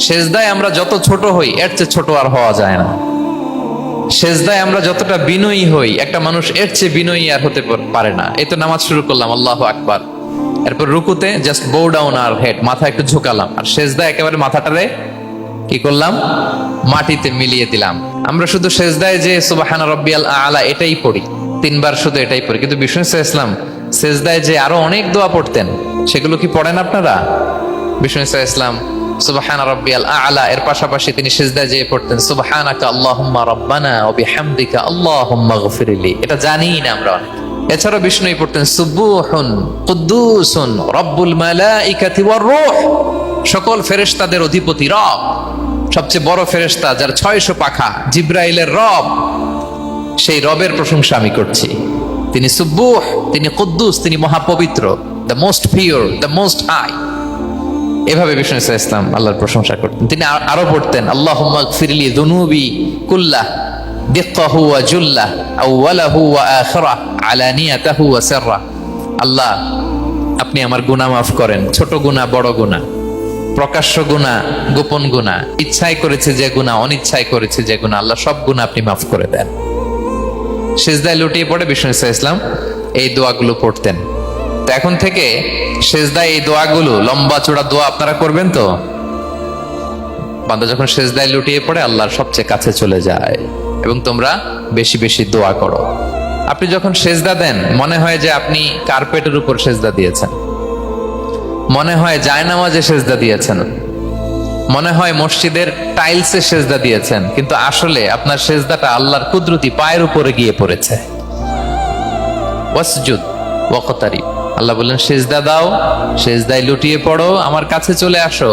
সেজদায় আমরা যত ছোট হই এর চেয়ে ছোট আর হওয়া যায় না। সেজদায় আমরা যতটা বিনয়ী হই একটা মানুষ এর চেয়ে বিনয়ী আর হতে পারে না। এই তো নামাজ শুরু করলাম, আল্লাহু আকবার, এরপর রুকুতে জাস্ট বো ডাউন আর হেড, মাথা একটু ঝুঁকালাম, আর সেজদায় একেবারে মাথাটারে কি করলাম, মাটিতে মিলিয়ে দিলাম। আমরা শুধু সেজদায় যে সুবহান রাব্বিয়াল আলা এটাই পড়ি, 3 বার শুধু এটাই পড়ি, কিন্তু বিষ্ণু সাল্লাল্লাহু আলাইহি ওয়াসাল্লাম সেজদায় যে আরো অনেক দোয়া পড়তেন সেগুলো কি পড়েন আপনারা? বিষ্ণু সাল্লাল্লাহু আলাইহি ওয়াসাল্লাম সুবহান রাব্বিয়াল আলা এর পাশাপাশি তিনি সিজদায় যেয়ে পড়তেন সুবহানাকা আল্লাহুম্মা রাব্বানা ওয়া বিহামদিকা আল্লাহুম্মা গফিরলি। এটা জানিই না আমরা অনেক। এছাড়াও বিষ্ণুই পড়তেন সুবহুন কুদ্দুসুন রব্বুল মালাইকাতি ওয়ার রূহ, সকল ফেরেশতাদের অধিপতি রব, সবচেয়ে বড় ফেরেশতা যার 600 পাখা, জিব্রাইলের রব, সেই রবের প্রশংসা আমি করছি। তিনি সুবুহ, তিনি কুদ্দুস, তিনি মহাপবিত্র, the most pure, the most high. এভাবে বিষ্ণু সাল্লাল্লাহু আলাইহি ওয়াসাল্লাম আল্লাহর প্রশংসা করতেন। তিনি আরো পড়তেন আল্লাহুম্মা গফিরলি যুনুবি কুল্লাহ দিক্কাহু ওয়া জুল্লাহ আউওয়ালাহু ওয়া আখিরাহ আলানিয়াতাহু ওয়া সিররাহ। আল্লাহ আপনি আমার গুনাহ মাফ করেন, ছোট গুনাহ বড় গুনাহ, প্রকাশ্য গুনাহ গোপন গুনাহ, ইচ্ছায় করেছে যে গুনাহ, অনিচ্ছায় করেছে যে গুনাহ, আল্লাহ সব গুনাহ আপনি মাফ করে দেন। সিজদায় লুটিয়ে পড়ে বিষ্ণু সাল্লাল্লাহু আলাইহি ওয়াসাল্লাম এই দোয়াগুলো পড়তেন। তো এখন থেকে সেজদায় এই দোয়াগুলো, লম্বা চূড়া দোয়া আপনারা করবেন তো? বান্দা যখন সেজদায় লুটিয়ে পড়ে আল্লাহর সবচেয়ে কাছে চলে যায়। এবং তোমরা বেশি বেশি দোয়া করো। আপনি যখন সেজদা দেন মনে হয় যে আপনি কার্পেটের উপর সেজদা দিয়েছেন, মনে হয় জায়নামাজে সেজদা দিয়েছেন, মনে হয় মসজিদের টাইলসে সেজদা দিয়েছেন, কিন্তু আসলে আপনার সেজদাটা আল্লাহর কুদরতি পায়ের উপরে গিয়ে পড়েছে। ওয়াসজুদ ওয়াকতারিব, আল্লাহ বললেন সেজদা দাও, সেজদায় লুটিয়ে পড়ো, আমার কাছে চলে আসো।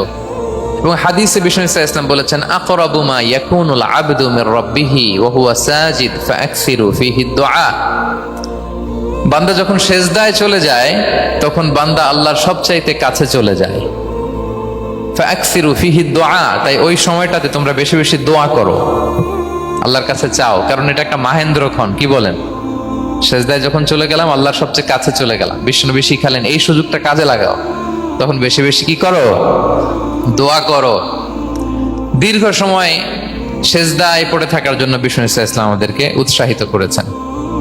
এবং হাদিসে বিষ্ণু সাল্লাল্লাহু আলাইহি ওয়াসাল্লাম বলেছেন আকরাবু মা ইয়াকুনুল আবদু মির রাব্বিহি ওয়া হুয়া সাজিদ ফাআকসিরু ফিহি দুআ। বান্দা যখন সেজদায় চলে যায় তখন বান্দা আল্লাহর সবচাইতে কাছে চলে যায়। ফাআকসিরু ফিহি দুআ, তাই ওই সময়টাতে তোমরা বেশি বেশি দোয়া করো, আল্লাহর কাছে চাও, কারণ এটা একটা মাহেন্দ্রক্ষণ। কি বলেন? সেজদায় যখন চলে গেলাম আল্লাহর সবচেয়ে কাছে চলে গেলাম, বিষ্ণু শিখালেন এই সুযোগটা কাজে লাগাও, তখন বেশি বেশি কি করো, দোয়া করো। দীর্ঘ সময় সেজদায় পড়ে থাকার জন্য বিষ্ণু ইসলাম আমাদেরকে উৎসাহিত করেছেন।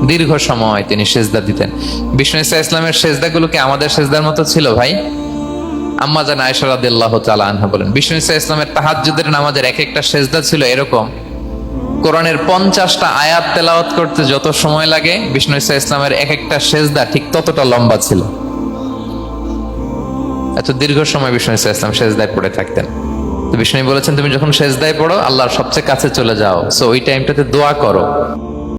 দীর্ঘ সময় তিনি সেজদা দিতেন। বিষ্ণু ইসলামের সেজদাগুলোকে আমাদের সেজদার মতো ছিল ভাই? আম্মা জান আয়েশা রাদিয়াল্লাহু তাআলা আনহা বলেন বিষ্ণু ইসলামের তাহাজ্জুদের নামাজের এক একটা সেজদা ছিল এরকম, কোরআনের 50টা আয়াত তেলাওয়াত করতে যত সময় লাগে বিষ্ণু ইসলামের এক একটা সেজদা ঠিক ততটা লম্বা ছিল। এত দীর্ঘ সময় বিষ্ণু ইসলাম সেজদায় পড়ে থাকতেন। তো বিষ্ণু বলেছেন তুমি যখন সেজদায় পড়ো আল্লাহর সবচেয়ে কাছে চলে যাও, সো ওই টাইমটাতে দোয়া করো।